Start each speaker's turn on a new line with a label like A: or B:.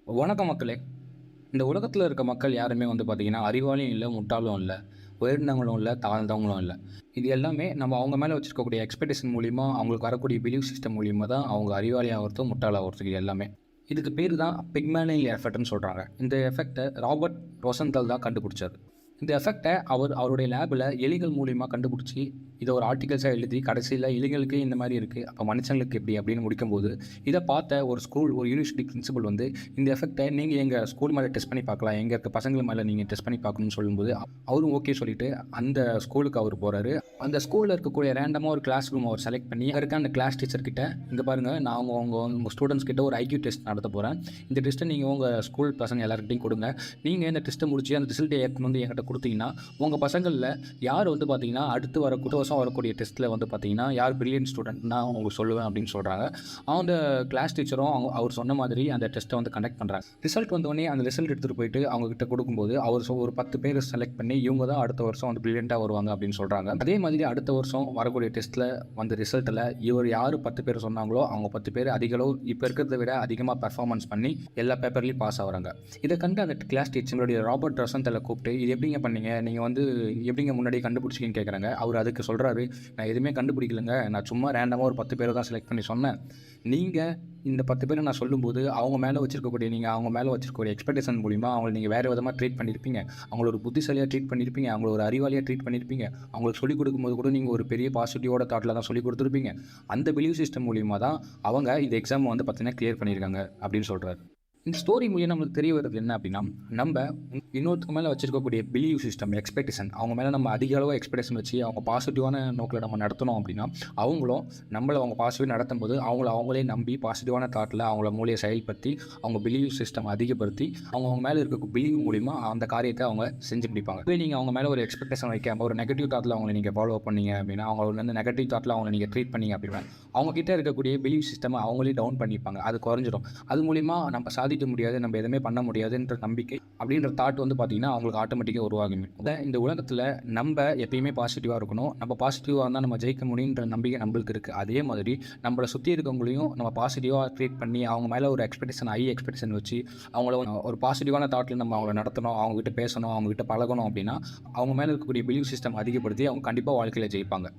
A: வணக்கம் மக்களே. இந்த உலகத்தில் இருக்க மக்கள் யாருமே பார்த்தீங்கன்னா, அறிவாளியும் இல்லை, முட்டாளும் இல்லை, உயர்ந்தவங்களும் இல்லை, தாழ்ந்தவங்களும் இல்லை. இது எல்லாமே நம்ம அவங்க மேலே வச்சிருக்கக்கூடிய எக்ஸ்பெக்டேஷன் மூலிமா, அவங்களுக்கு வரக்கூடிய பிலீஃப் சிஸ்டம் மூலிமா தான் அவங்க அறிவாளி ஆகிறதும், முட்டாள் ஆகிறதுக்கு இது எல்லாமே. இதுக்கு பேர் தான் பிக்மேனியல் எஃபெக்ட்னு சொல்கிறாங்க. இந்த எஃபெக்ட்டை ராபர்ட் ரோசன்தால் தான் கண்டுபிடிச்சார். இந்த எஃபெக்ட்டை அவருடைய லேபில் எலிகள் மூலிமா கண்டுபிடிச்சி, இதை ஒரு ஆர்டிகல்ஸாக எழுதி கடைசியில் எலிகளுக்கு இந்த மாதிரி இருக்குது, அப்போ மனுஷங்களுக்கு எப்படி அப்படின்னு முடிக்கும்போது, இதை பார்த்த ஒரு யூனிவர்சிட்டி பிரின்சிபல் இந்த எஃபெக்ட்டை நீங்கள் எங்கள் ஸ்கூல் மேலே டெஸ்ட் பண்ணி பார்க்கலாம், எங்கே இருக்க பசங்கள் மேலே நீங்கள் டெஸ்ட் பண்ணி பார்க்கணும்னு சொல்லும்போது அவரும் ஓகே சொல்லிவிட்டு அந்த ஸ்கூலுக்கு அவர் போகிறாரு. அந்த ஸ்கூலில் இருக்கக்கூடிய ரேண்டமாக ஒரு கிளாஸ் ரூம் அவர் செலக்ட் பண்ணி இருக்க அந்த கிளாஸ் டீச்சர்கிட்ட, இங்கே பாருங்கள், நான் உங்கள் ஸ்டூடெண்ட்ஸ் கிட்ட ஒரு ஐக்யூ டெஸ்ட் நடத்த போகிறேன், இந்த டெஸ்ட்டை நீங்கள் உங்கள் ஸ்கூல் பசங்க எல்லாருக்கிட்டையும் கொடுங்க, நீங்கள் இந்த டெஸ்ட்டை முடிச்சு அந்த ரிசல்ட்டை என்கிட்ட கொடுத்தீங்கன்னா உங்கள் பசங்களில் யார் பார்த்தீங்கன்னா அடுத்து வரக்கூடிய டெஸ்ட்டில் பார்த்தீங்கன்னா யார் பிரில்லியன்ட் ஸ்டூடெண்ட் நான் உங்களுக்கு சொல்லுவேன் அப்படின்னு சொல்கிறாங்க. அந்த கிளாஸ் டீச்சரும் அவர் சொன்ன மாதிரி அந்த டெஸ்ட்டை கண்டக்ட் பண்ணுறாங்க. ரிசல்ட் வந்தோடனே அந்த ரிசல்ட் எடுத்துகிட்டு போயிட்டு அவங்ககிட்ட கொடுக்கும்போது அவர் ஒரு 10 பேர் செலக்ட் பண்ணி இவங்க தான் அடுத்த வருஷம் பிரில்லியண்ட்டாக வருவாங்க அப்படின்னு சொல்கிறாங்க. அதே மாதிரி அடுத்த வருஷம் வரக்கூடிய டெஸ்ட்டில் ரிசல்ட்டில் இவர் யார் 10 பேர் சொன்னாங்களோ அவங்க 10 பேர் அதிகளவு இப்போ இருக்கிறத விட அதிகமாக பெர்ஃபார்மன்ஸ் பண்ணி எல்லா பேப்பர்லேயும் பாஸ் ஆகிறாங்க. இதை கண்டு அந்த கிளாஸ் டீச்சருடைய ராபர்ட் ரசன்தலை கூப்பிட்டு, இது எப்படிங்க பண்ணீங்க, நீங்கள் எப்படிங்க முன்னாடியே கண்டுபிடிச்சிங்கன்னு கேட்குறாங்க. அவர் அதுக்கு சொல்கிறாரு, நான் எதுவுமே கண்டுபிடிக்கலங்க, நான் சும்மா ரேண்டமாக ஒரு 10 பேரை தான் செலக்ட் பண்ணி சொன்னேன். நீங்கள் இந்த 10 பேரை நான் சொல்லும்போது அவங்க மேலே வச்சிருக்கக்கூடிய எக்ஸ்பெக்டேஷன் மூலிமா அவங்களை நீங்கள் வேறு விதமாக ட்ரீட் பண்ணியிருப்பீங்க, அவங்கள ஒரு புத்திசாலியாக ட்ரீட் பண்ணியிருப்பீங்க, அவங்கள ஒரு அறிவாளியாக ட்ரீட் பண்ணியிருப்பீங்க, அவங்களுக்கு சொல்லிக் கொடுக்கும்போது கூட நீங்கள் ஒரு பெரிய பாசிட்டிவோட தாட்டில் தான் சொல்லிக் கொடுத்துருப்பீங்க. அந்த பிலீவ் சிஸ்டம் மூலிமா தான் அவங்க இந்த எக்ஸாம் பார்த்தீங்கன்னா கிளியர் பண்ணியிருக்காங்க அப்படின்னு சொல்கிறார். இந்த ஸ்டோரி மூலியம் நம்மளுக்கு தெரிய வருது என்ன அப்படின்னா, நம்ம இன்னொருத்தருக்கு மேலே வச்சுருக்கக்கூடிய பிலீவ் சிஸ்டம், எக்ஸ்பெக்டேஷன், அவங்க மேலே நம்ம அதிக அளவு எக்ஸ்பெக்டேஷன் வச்சு அவங்க பாசிட்டிவான நோக்கில் நம்ம நடத்தணும் அப்படின்னா, அவங்களும் அவங்க பாசிட்டிவ் நடத்தும் போது அவங்களே நம்பி பாசிட்டிவான தாட்டில் அவங்கள மூலையை செயல்படுத்தி அவங்க பிலீவ் சிஸ்டம் அதிகப்படுத்தி அவங்க மேலே இருக்க பிலீவ் மூலிமா அந்த காரியத்தை அவங்க செஞ்சு பிடிப்பாங்க. இப்போ நீங்கள் அவங்க மேலே ஒரு எக்ஸ்பெக்டேஷன் வைக்காமல் ஒரு நெகட்டிவ் தாட்டில் அவங்களை நீங்கள் ஃபாலோ பண்ணீங்க அப்படின்னா, அவங்க நெகட்டிவ் தாட்டில் அவங்களை நீங்கள் ட்ரீட் பண்ணீங்க அப்படின்னா, அவங்ககிட்ட இருக்கக்கூடிய பிலீவ் சிஸ்டம் அவங்களே டவுன் பண்ணிப்பாங்க, அது குறைஞ்சிடும். அது மூலிமா நம்ம சாதிக்க முடியாது, நம்ம எதுவுமே பண்ண முடியாதுன்ற நம்பிக்கை அப்படின்ற தாட் பார்த்தீங்கன்னா அவங்களுக்கு ஆட்டோமேட்டிக்காக உருவாகும். இந்த உலகத்தில் நம்ம எப்பயுமே பாசிட்டிவாக இருக்கணும், நம்ம பாசிட்டிவாக இருந்தால் நம்ம ஜெயிக்க முடியுன்ற நம்பிக்கை நம்மளுக்கு இருக்குது. அதே மாதிரி நம்மளை சுற்றி இருக்கவங்களையும் நம்ம பாசிட்டிவாக ட்ரீட் பண்ணி அவங்க மேலே ஒரு ஹை எக்ஸ்பெக்டேஷன் வச்சு அவங்கள ஒரு பாசிட்டிவான தாட்டில் நம்ம அவங்கள நடத்தணும், அவங்ககிட்ட பேசணும், அவங்ககிட்ட பழகணும் அப்படின்னா அவங்க மேலே இருக்கக்கூடிய பிலீவ் சிஸ்டம் அதிகப்படுத்தி அவங்க கண்டிப்பாக வாழ்க்கையில் ஜெயிப்பாங்க.